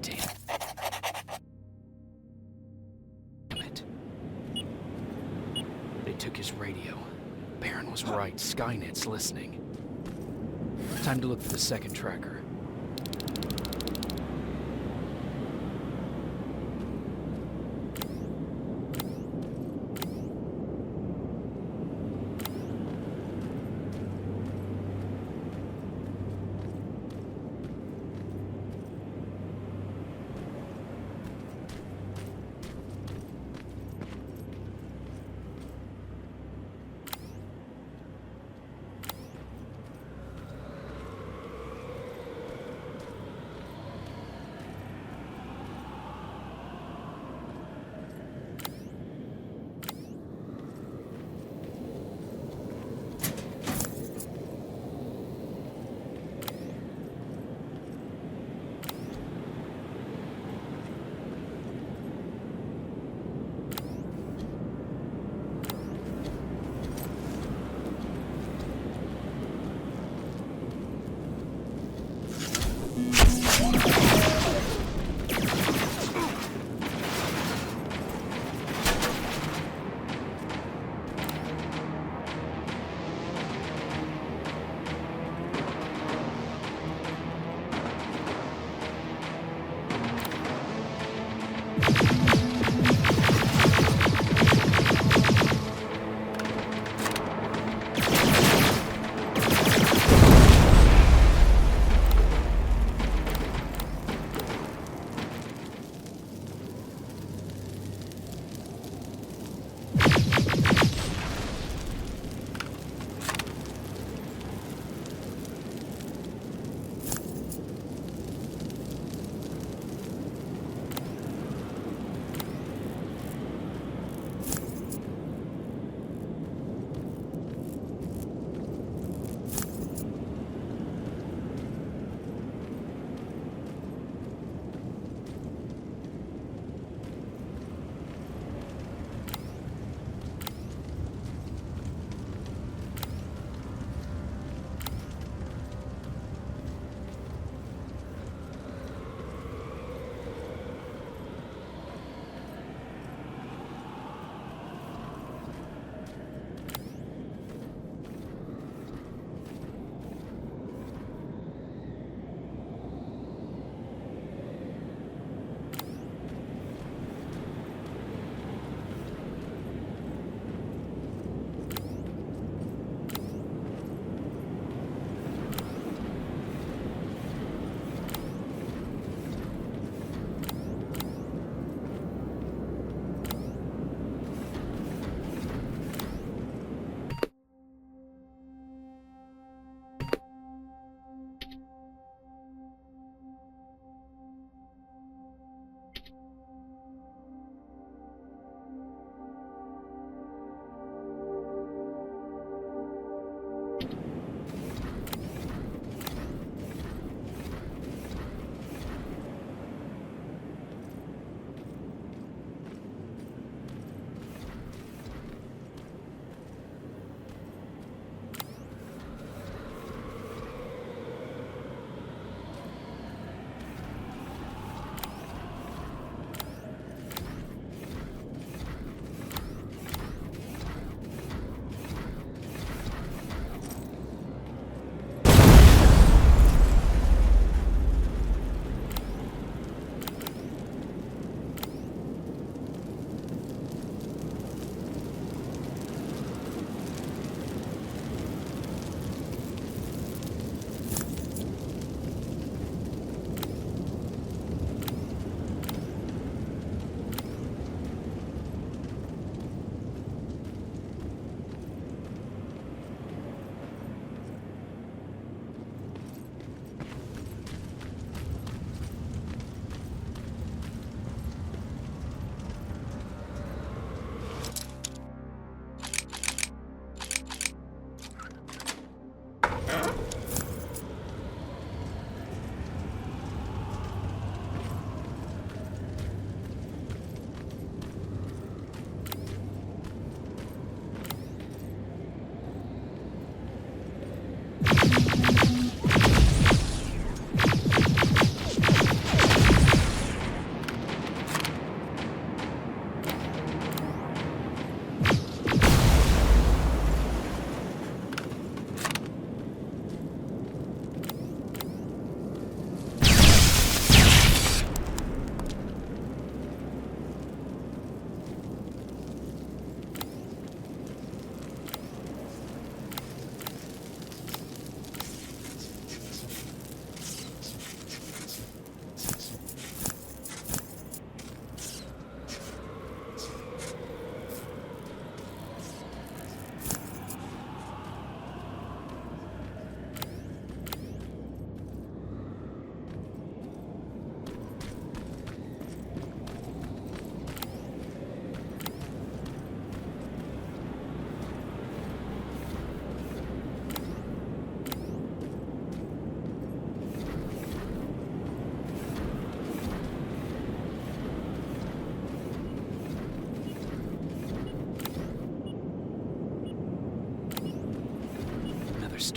Damn it. They took his radio. Baron was right. Skynet's listening. Time to look for the second tracker.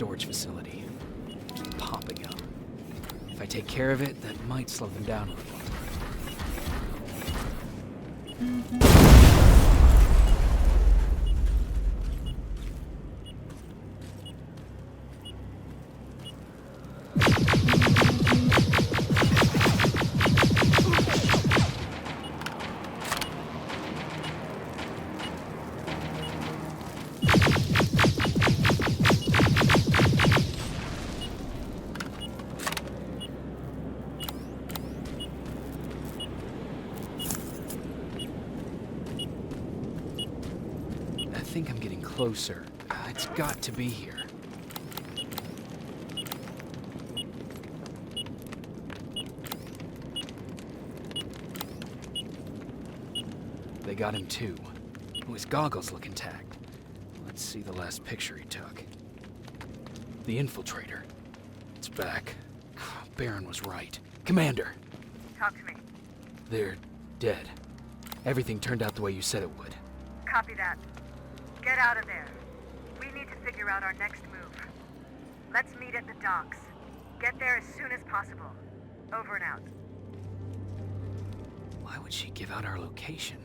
storage facility. Popping up. If I take care of it, that might slow them down a little. I think I'm getting closer. It's got to be here. They got him too. Oh, his goggles look intact. Let's see the last picture he took. The infiltrator. It's back. Baron was right. Commander! Talk to me. They're dead. Everything turned out the way you said it would. Copy that. Get out of there. We need to figure out our next move. Let's meet at the docks. Get there as soon as possible. Over and out. Why would she give out our location?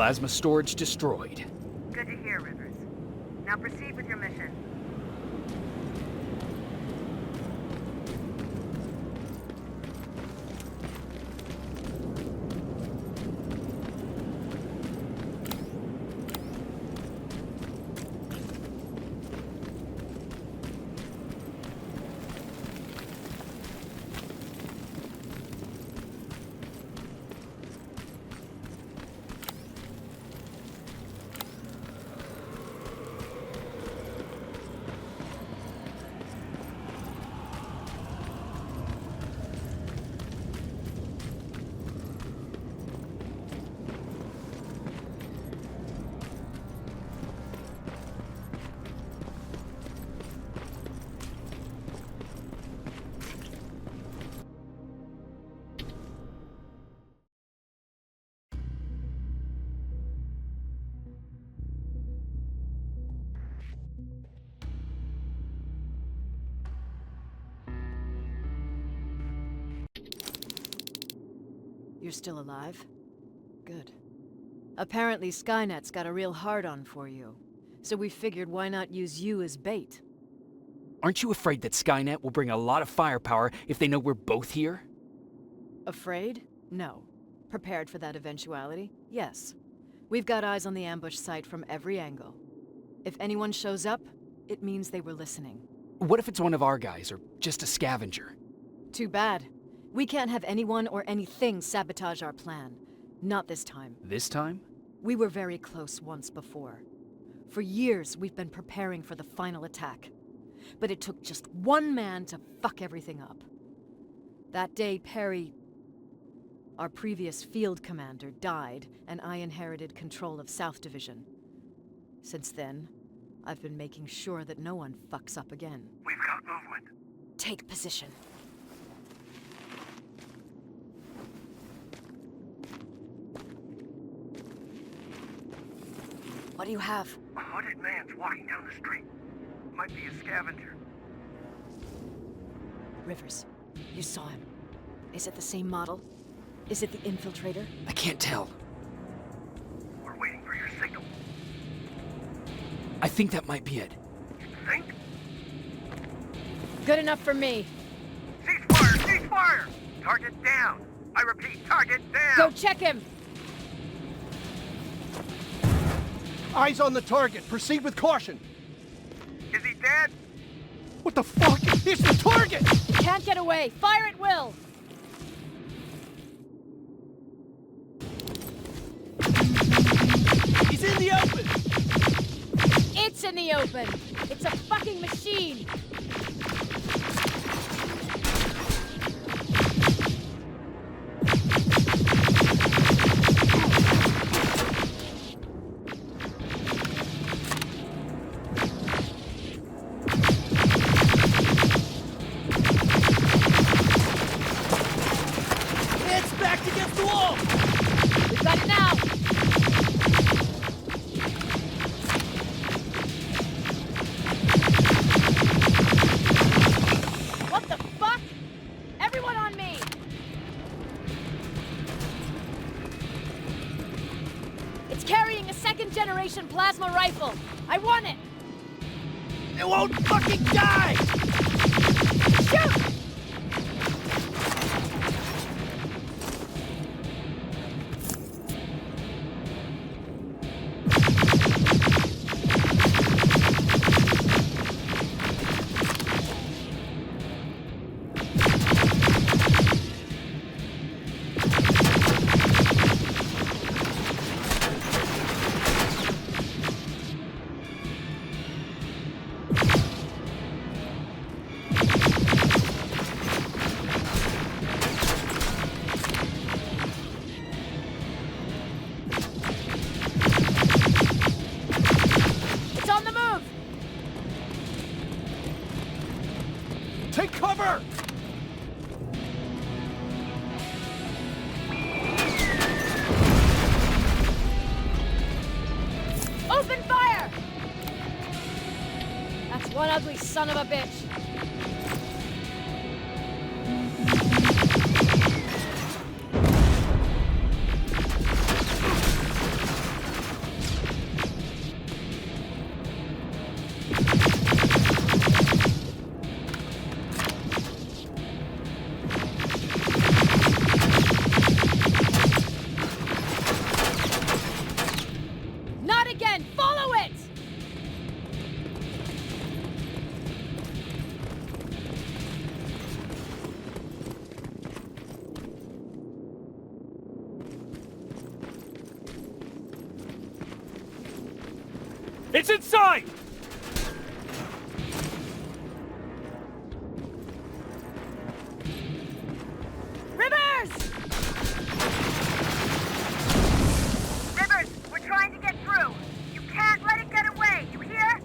Plasma storage destroyed. Good to hear, Rivers. Now proceed with your mission. You're still alive? Good. Apparently Skynet's got a real hard-on for you. So we figured why not use you as bait? Aren't you afraid that Skynet will bring a lot of firepower if they know we're both here? Afraid? No. Prepared for that eventuality? Yes. We've got eyes on the ambush site from every angle. If anyone shows up, it means they were listening. What if it's one of our guys, or just a scavenger? Too bad. We can't have anyone or anything sabotage our plan. Not this time. This time? We were very close once before. For years, we've been preparing for the final attack. But it took just one man to fuck everything up. That day, Perry, our previous field commander, died, and I inherited control of South Division. Since then, I've been making sure that no one fucks up again. We've got movement. Take position. What do you have? A hooded man's walking down the street. Might be a scavenger. Rivers, you saw him. Is it the same model? Is it the infiltrator? I can't tell. We're waiting for your signal. I think that might be it. You think? Good enough for me. Cease fire! Cease fire! Target down! I repeat, target down! Go check him! Eyes on the target. Proceed with caution. Is he dead? What the fuck? It's the target! You can't get away. Fire at will! He's in the open! It's in the open! It's a fucking machine! It's backed against the wall! We've got it now! What the fuck? Everyone on me! It's carrying a second-generation plasma rifle! I want it! It won't fucking die! Shoot! It's on the move! Take cover! Open fire! That's one ugly son of a bitch. It's inside! Rivers! Rivers, we're trying to get through. You can't let it get away, you hear?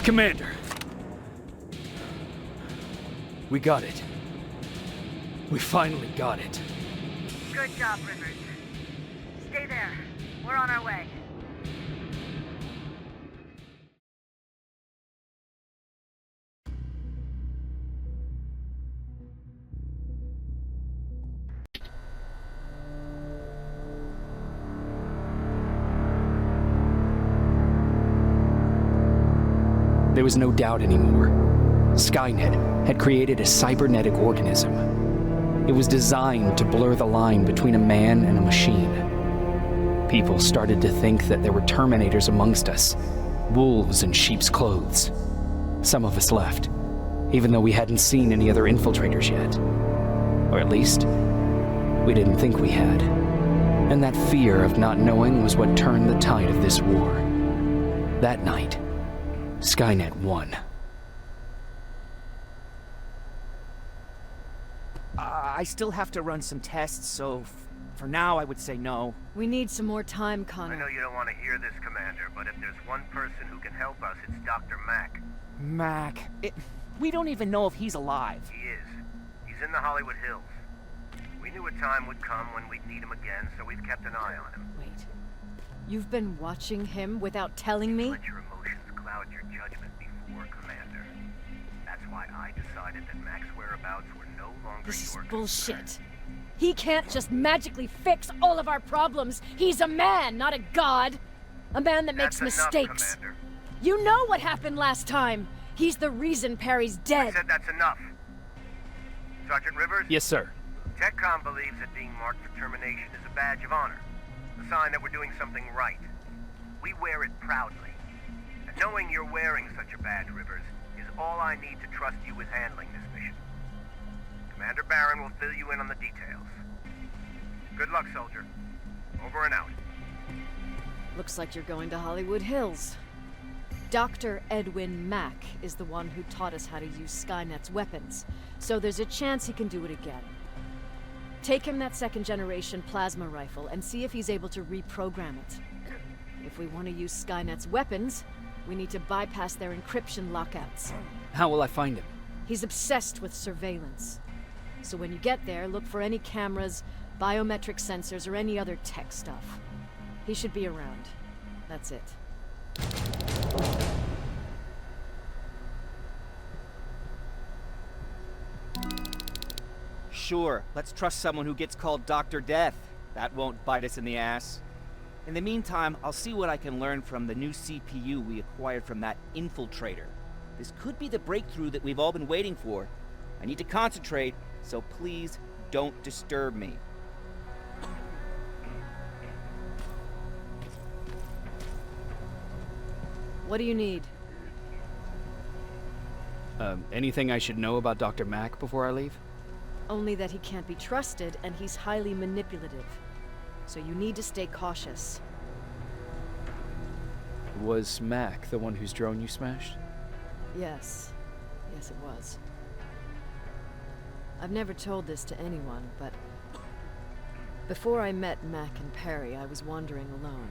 Commander. We got it. We finally got it. Good job, Rivers. Stay there. We're on our way. There was no doubt anymore. Skynet had created a cybernetic organism. It was designed to blur the line between a man and a machine. People started to think that there were Terminators amongst us, wolves in sheep's clothes. Some of us left, even though we hadn't seen any other infiltrators yet. Or at least, we didn't think we had. And that fear of not knowing was what turned the tide of this war. That night, Skynet won. I still have to run some tests, so for now I would say no. We need some more time, I Connor. know you don't want to hear this, Commander, but if there's one person who can help us, it's Dr. Mack. Mac, we don't even know if he's alive. He is. He's in the Hollywood Hills. We knew a time would come when we'd need him again, so we've kept an eye on him. Wait. You've been watching him without telling me? Let your emotions cloud your judgment before, Commander. That's why I decided that Mack's whereabouts were no longer This is your bullshit. concern. He can't just magically fix all of our problems. He's a man, not a god. A man that makes That's enough, mistakes. Commander. You know what happened last time. He's the reason Perry's I dead. said that's enough. Sergeant Rivers? Yes, sir. TechCom believes that being marked for termination is a badge of honor. A sign that we're doing something right. We wear it proudly. And knowing you're wearing such a badge, Rivers, is all I need to trust you with handling this mission. Commander Barron will fill you in on the details. Good luck, soldier. Over and out. Looks like you're going to Hollywood Hills. Dr. Edwin Mack is the one who taught us how to use Skynet's weapons, so there's a chance he can do it again. Take him that second-generation plasma rifle and see if he's able to reprogram it. If we want to use Skynet's weapons, we need to bypass their encryption lockouts. How will I find him? He's obsessed with surveillance. So when you get there, look for any cameras, biometric sensors, or any other tech stuff. He should be around. That's it. Sure, let's trust someone who gets called Dr. Death. That won't bite us in the ass. In the meantime, I'll see what I can learn from the new CPU we acquired from that infiltrator. This could be the breakthrough that we've all been waiting for. I need to concentrate, so please don't disturb me. What do you need? Anything I should know about Dr. Mack before I leave? Only that he can't be trusted and he's highly manipulative. So you need to stay cautious. Was Mack the one whose drone you smashed? Yes. Yes, it was. I've never told this to anyone, but before I met Mac and Perry, I was wandering alone.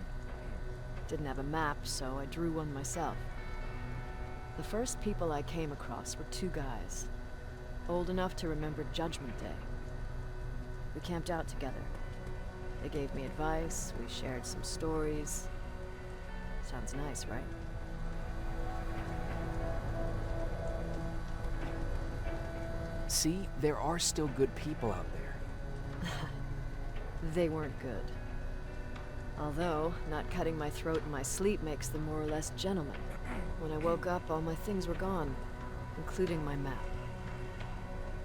Didn't have a map, so I drew one myself. The first people I came across were two guys, old enough to remember Judgment Day. We camped out together. They gave me advice, we shared some stories. Sounds nice, right? See, there are still good people out there. They weren't good. Although, not cutting my throat in my sleep makes them more or less gentlemen. When I woke up, all my things were gone, including my map.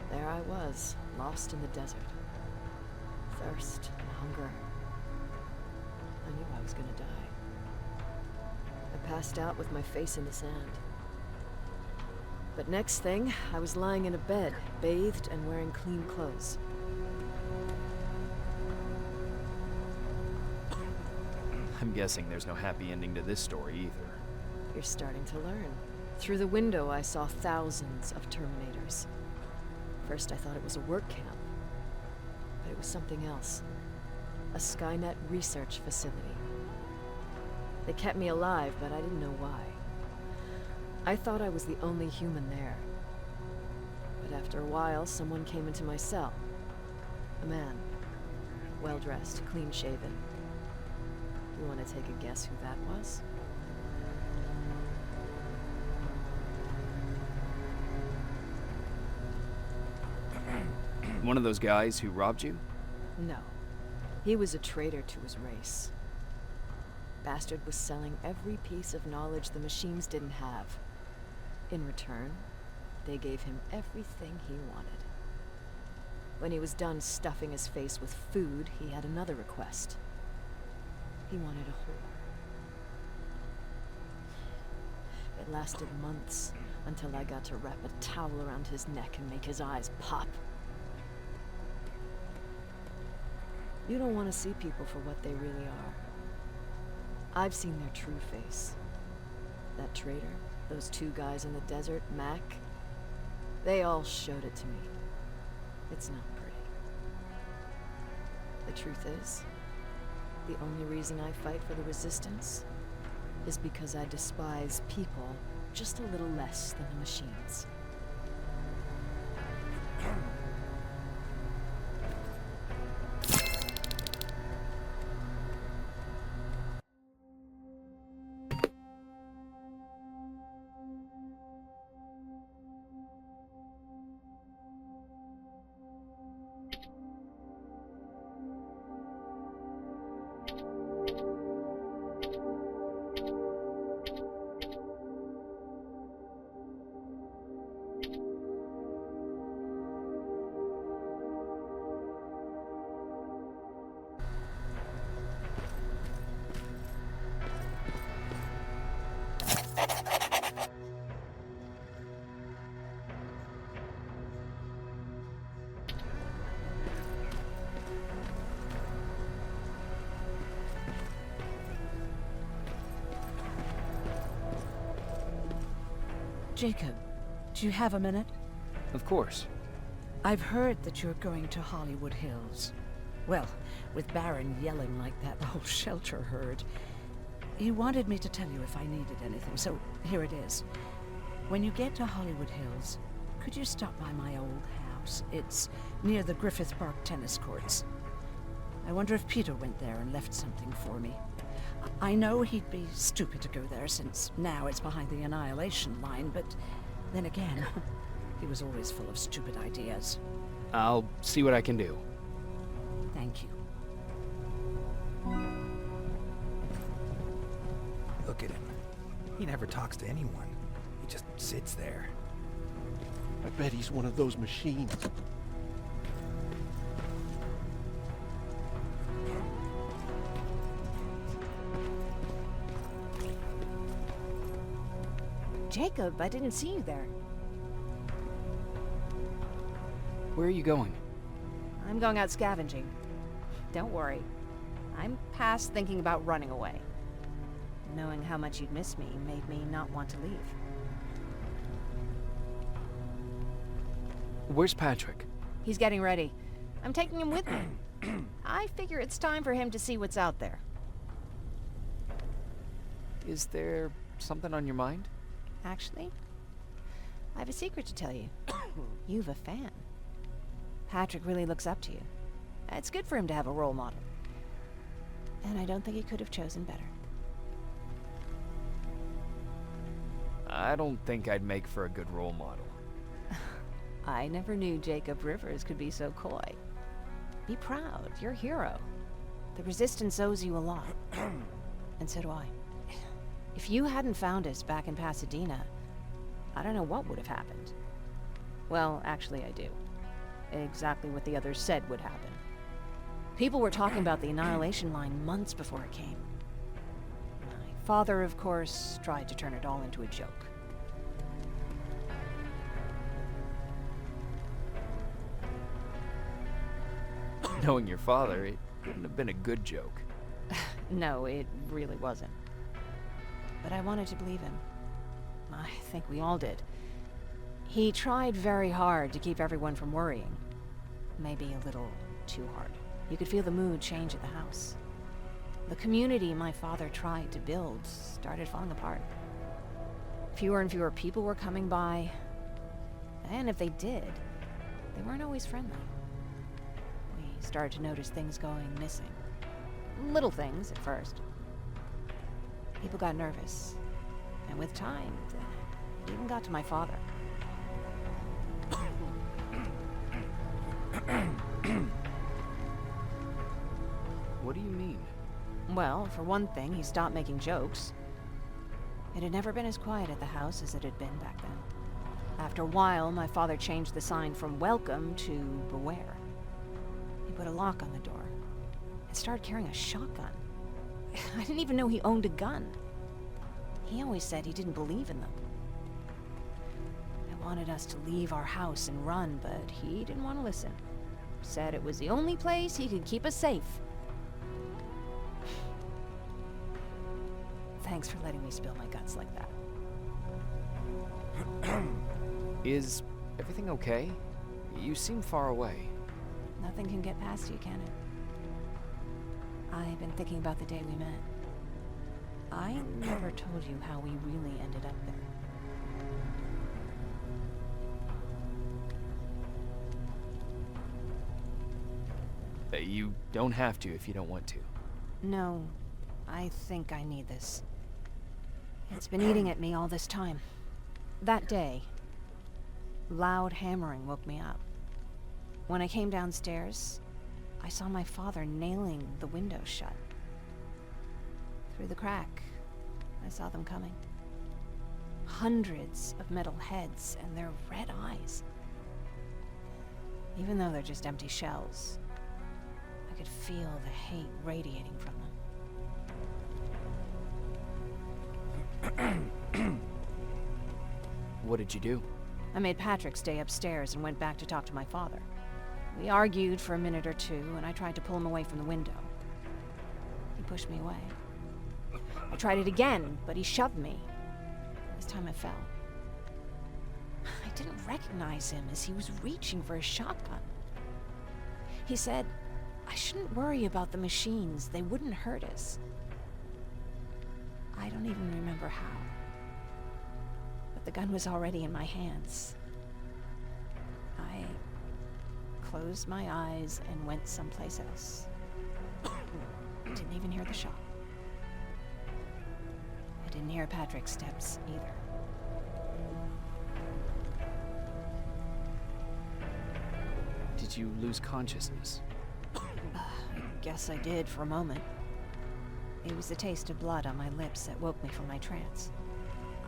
There I was, lost in the desert. Thirst and hunger. I knew I was gonna die. I passed out with my face in the sand. But next thing, I was lying in a bed, bathed and wearing clean clothes. I'm guessing there's no happy ending to this story either. You're starting to learn. Through the window, I saw thousands of Terminators. First, I thought it was a work camp. But it was something else. A Skynet research facility. They kept me alive, but I didn't know why. I thought I was the only human there. But after a while, someone came into my cell. A man. Well-dressed, clean-shaven. You want to take a guess who that was? One of those guys who robbed you? No. He was a traitor to his race. Bastard was selling every piece of knowledge the machines didn't have. In return, they gave him everything he wanted. When he was done stuffing his face with food, he had another request. He wanted a whore. It lasted months, until I got to wrap a towel around his neck and make his eyes pop. You don't want to see people for what they really are. I've seen their true face. That traitor, those two guys in the desert, Mac, they all showed it to me. It's not pretty. The truth is, the only reason I fight for the Resistance is because I despise people just a little less than the machines. Jacob, do you have a minute? Of course. I've heard that you're going to Hollywood Hills. Well, with Baron yelling like that, the whole shelter heard. He wanted me to tell you if I needed anything, so here it is. When you get to Hollywood Hills, could you stop by my old house? It's near the Griffith Park tennis courts. I wonder if Peter went there and left something for me. I know he'd be stupid to go there, since now it's behind the Annihilation Line, but then again, he was always full of stupid ideas. I'll see what I can do. Thank you. Look at him. He never talks to anyone. He just sits there. I bet he's one of those machines. Jacob, I didn't see you there. Where are you going? I'm going out scavenging. Don't worry. I'm past thinking about running away. Knowing how much you'd miss me made me not want to leave. Where's Patrick? He's getting ready. I'm taking him with me. I figure it's time for him to see what's out there. Is there something on your mind? Actually, I have a secret to tell you. You've a fan. Patrick really looks up to you. It's good for him to have a role model. And I don't think he could have chosen better. I don't think I'd make for a good role model. I never knew Jacob Rivers could be so coy. Be proud, you're a hero. The Resistance owes you a lot. And so do I. If you hadn't found us back in Pasadena, I don't know what would have happened. Well, actually I do. Exactly what the others said would happen. People were talking about the Annihilation Line months before it came. My father, of course, tried to turn it all into a joke. Knowing your father, it wouldn't have been a good joke. No, it really wasn't. But I wanted to believe him. I think we all did. He tried very hard to keep everyone from worrying. Maybe a little too hard. You could feel the mood change at the house. The community my father tried to build started falling apart. Fewer and fewer people were coming by. And if they did, they weren't always friendly. We started to notice things going missing. Little things at first. People got nervous. And with time, it even got to my father. What do you mean? Well, for one thing, he stopped making jokes. It had never been as quiet at the house as it had been back then. After a while, my father changed the sign from welcome to beware. He put a lock on the door and started carrying a shotgun. I didn't even know he owned a gun. He always said he didn't believe in them. I wanted us to leave our house and run, but he didn't want to listen. Said it was the only place he could keep us safe. Thanks for letting me spill my guts like that. Is everything okay? You seem far away. Nothing can get past you, can it? I've been thinking about the day we met. I never told you how we really ended up there. You don't have to if you don't want to. No, I think I need this. It's been eating at me all this time. That day, loud hammering woke me up. When I came downstairs, I saw my father nailing the window shut. Through the crack, I saw them coming. Hundreds of metal heads and their red eyes. Even though they're just empty shells, I could feel the hate radiating from them. What did you do? I made Patrick stay upstairs and went back to talk to my father. We argued for a minute or two, and I tried to pull him away from the window. He pushed me away. I tried it again, but he shoved me. This time I fell. didn't recognize him as he was reaching for a shotgun. He said, I shouldn't worry about the machines. They wouldn't hurt us. I don't even remember how. But the gun was already in my hands. I closed my eyes and went someplace else. Didn't even hear the shot. I didn't hear Patrick's steps either. Did you lose consciousness? Guess I did for a moment. It was the taste of blood on my lips that woke me from my trance.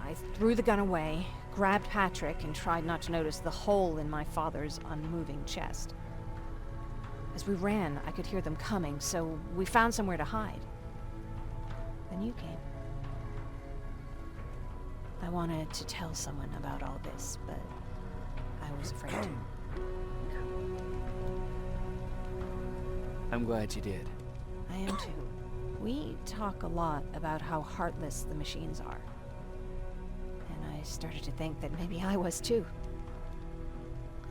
I threw the gun away, grabbed Patrick, and tried not to notice the hole in my father's unmoving chest. As we ran, I could hear them coming, so we found somewhere to hide. Then you came. I wanted to tell someone about all this, but I was afraid to. I'm glad you did. I am too. We talk a lot about how heartless the machines are. And I started to think that maybe I was too.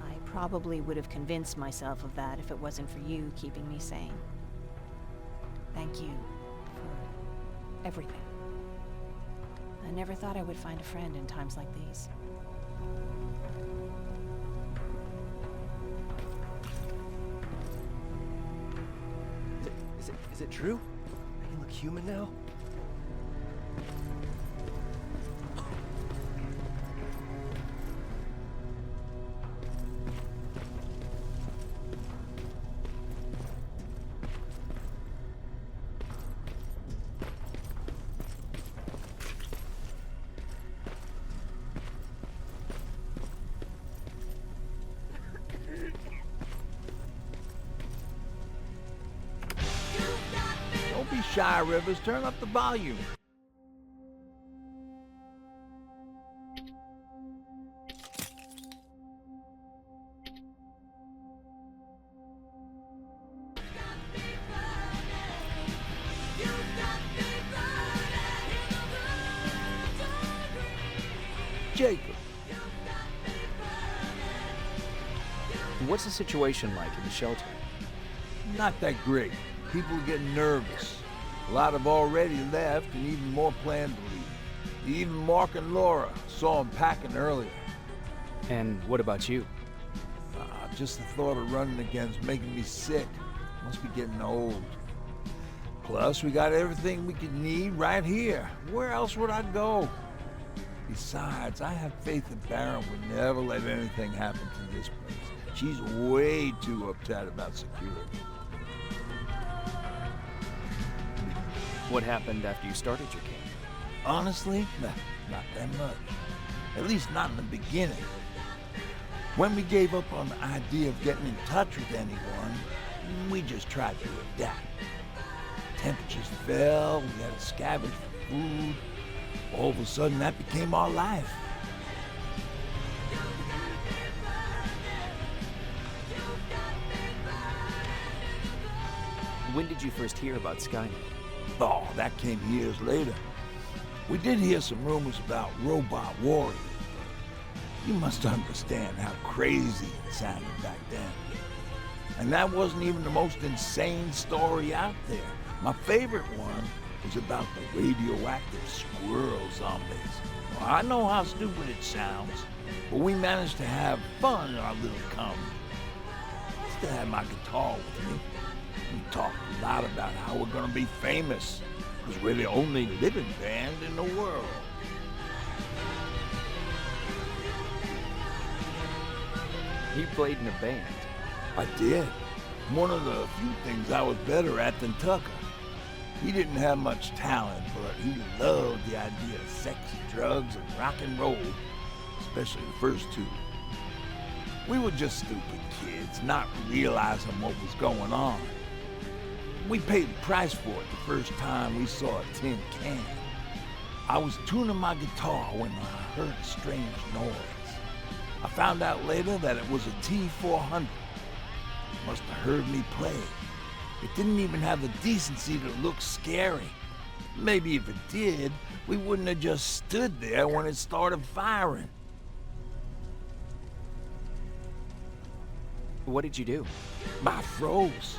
I probably would have convinced myself of that if it wasn't for you keeping me sane. Thank you for everything. I never thought I would find a friend in times like these. Is it true? I can look human now? Don't be shy, Rivers. Turn up the volume. Jacob. What's the situation like in the shelter? Not that great. People are getting nervous. A lot have already left, and even more plan to leave. Even Mark and Laura saw them packing earlier. And what about you? Just the thought of running again's making me sick. Must be getting old. Plus, we got everything we could need right here. Where else would I go? Besides, I have faith that Baron would never let anything happen to this place. She's way too uptight about security. What happened after you started your camp? Honestly, not that much. At least not in the beginning. When we gave up on the idea of getting in touch with anyone, we just tried to adapt. Temperatures fell, we had to scavenge for food. All of a sudden, that became our life. When did you first hear about Skynet? Oh, that came years later. We did hear some rumors about robot warriors. You must understand how crazy it sounded back then. And that wasn't even the most insane story out there. My favorite one was about the radioactive squirrel zombies. Well, I know how stupid it sounds, but we managed to have fun in our little commune. I still had my guitar with me. We talked a lot about how we're gonna be famous, because we're the only living band in the world. You played in a band. I did. One of the few things I was better at than Tucker. He didn't have much talent, but he loved the idea of sex, drugs, and rock and roll, especially the first two. We were just stupid kids, not realizing what was going on. We paid the price for it the first time we saw a tin can. I was tuning my guitar when I heard a strange noise. I found out later that it was a T-400. Must have heard me play. It didn't even have the decency to look scary. Maybe if it did, we wouldn't have just stood there when it started firing. What did you do? I froze.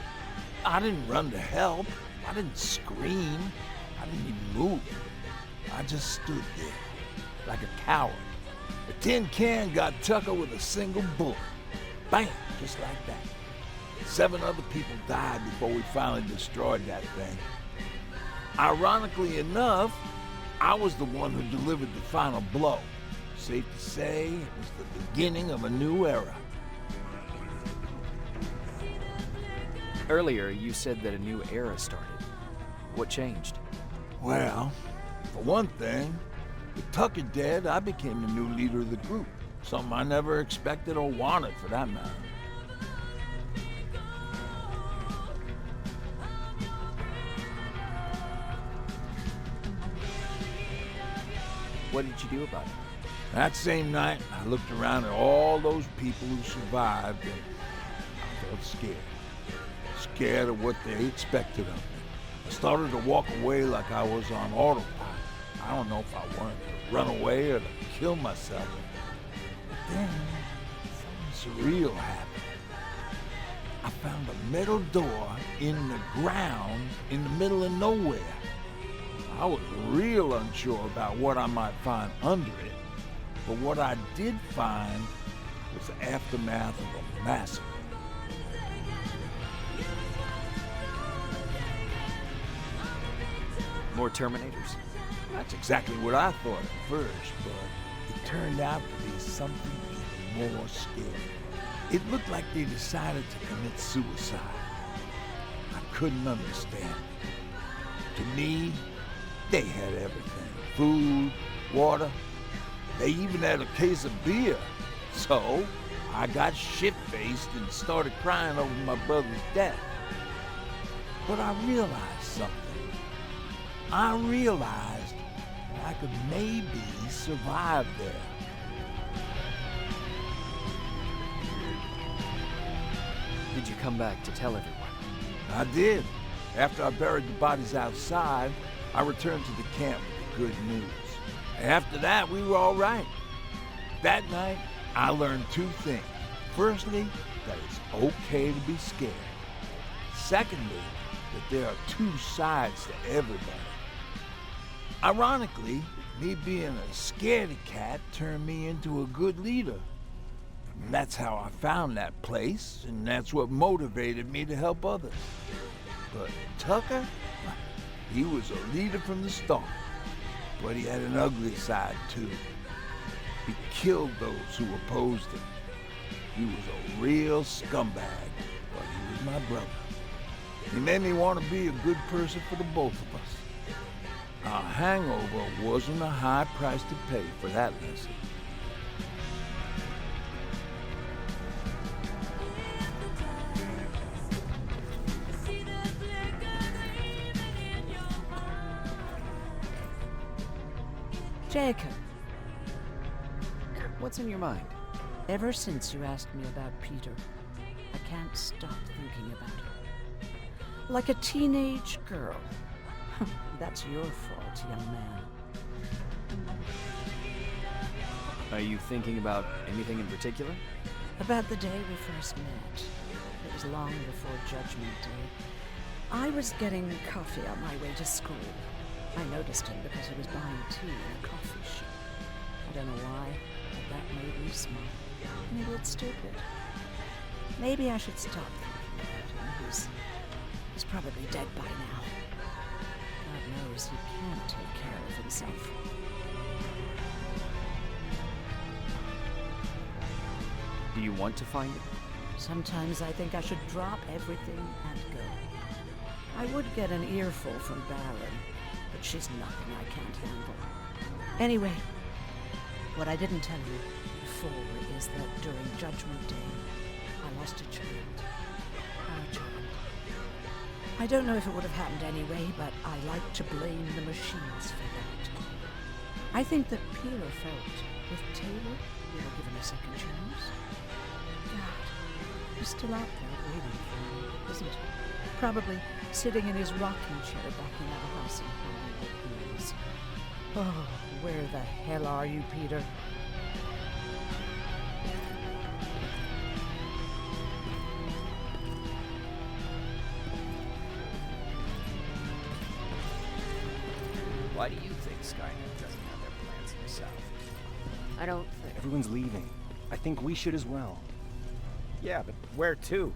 I didn't run to help. I didn't scream. I didn't even move. I just stood there, like a coward. The tin can got Tucker with a single bullet. Bam, just like that. 7 other people died before we finally destroyed that thing. Ironically enough, I was the one who delivered the final blow. Safe to say, it was the beginning of a new era. Earlier, you said that a new era started. What changed? Well, for one thing, with Tucker dead, I became the new leader of the group. Something I never expected or wanted, for that matter. What did you do about it? That same night, I looked around at all those people who survived, and I felt scared. Scared of what they expected of me. I started to walk away like I was on autopilot. I don't know if I wanted to run away or to kill myself. But then, something surreal happened. I found a metal door in the ground in the middle of nowhere. I was real unsure about what I might find under it, but what I did find was the aftermath of a massacre. More Terminators? That's exactly what I thought at first, but it turned out to be something even more scary. It looked like they decided to commit suicide. I couldn't understand it. To me, they had everything. Food, water. They even had a case of beer. So, I got shit-faced and started crying over my brother's death. But I realized something. I realized that I could maybe survive there. Did you come back to tell everyone? I did. After I buried the bodies outside, I returned to the camp with the good news. After that, we were all right. That night, I learned 2 things. Firstly, that it's okay to be scared. Secondly, that there are 2 sides to everybody. Ironically, me being a scaredy cat turned me into a good leader. And that's how I found that place, and that's what motivated me to help others. But Tucker, he was a leader from the start, but he had an ugly side too. He killed those who opposed him. He was a real scumbag, but he was my brother. He made me want to be a good person for the both of us. A hangover wasn't a high price to pay for that lesson. Jacob, What's in your mind? ever since you asked me about Peter, I can't stop thinking about him. Like a teenage girl. That's your fault, young man. Are you thinking about anything in particular? About the day we first met. It was long before Judgment Day. I was getting coffee on my way to school. I noticed him because he was buying tea in a coffee shop. I don't know why, but that made me smile. Maybe it's stupid. Maybe I should stop thinking about him. He's probably dead by now. God knows he can't take care of himself. Do you want to find it? Sometimes I think I should drop everything and go. I would get an earful from Baron, but she's nothing I can't handle. Anyway, what I didn't tell you before is that during Judgment Day, I lost a child. Our child. I don't know if it would have happened anyway, but I like to blame the machines for that. I think that Peter felt with Taylor, we were given a second chance. God, he's still out there waiting for me, isn't he? Probably sitting in his rocking chair backing out a house in Hollywood Hills. Oh, where the hell are you, Peter? Skynet doesn't have their plans in the south. I don't think. Everyone's leaving. I think we should as well. Yeah, but where to?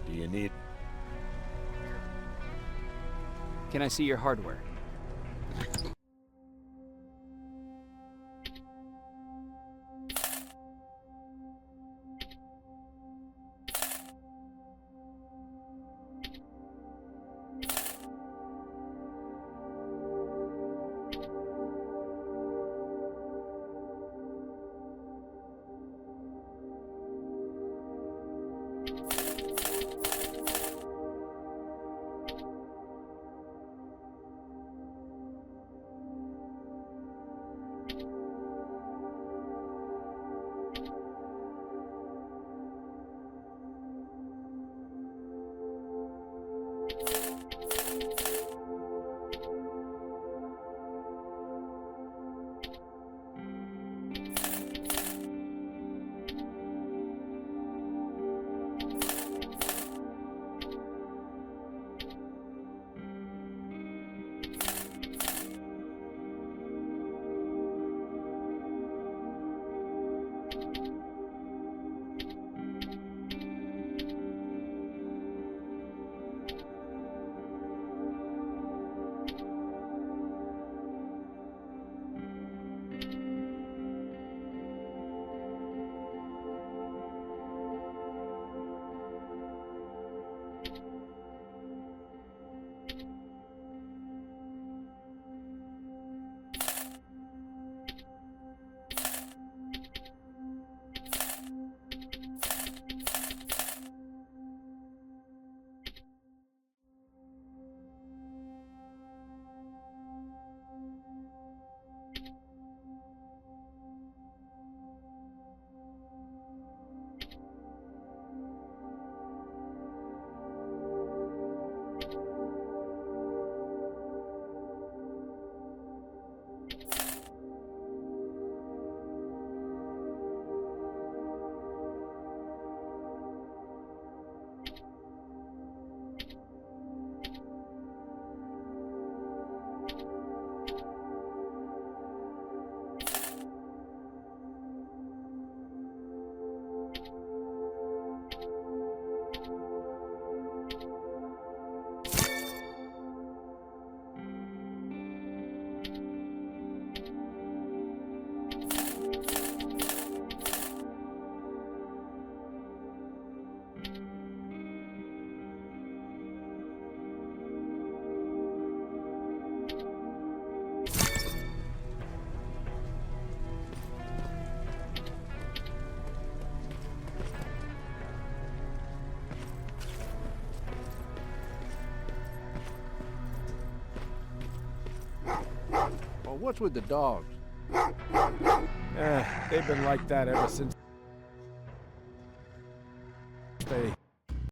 You need... Can I see your hardware? Well, what's with the dogs? They've been like that ever since they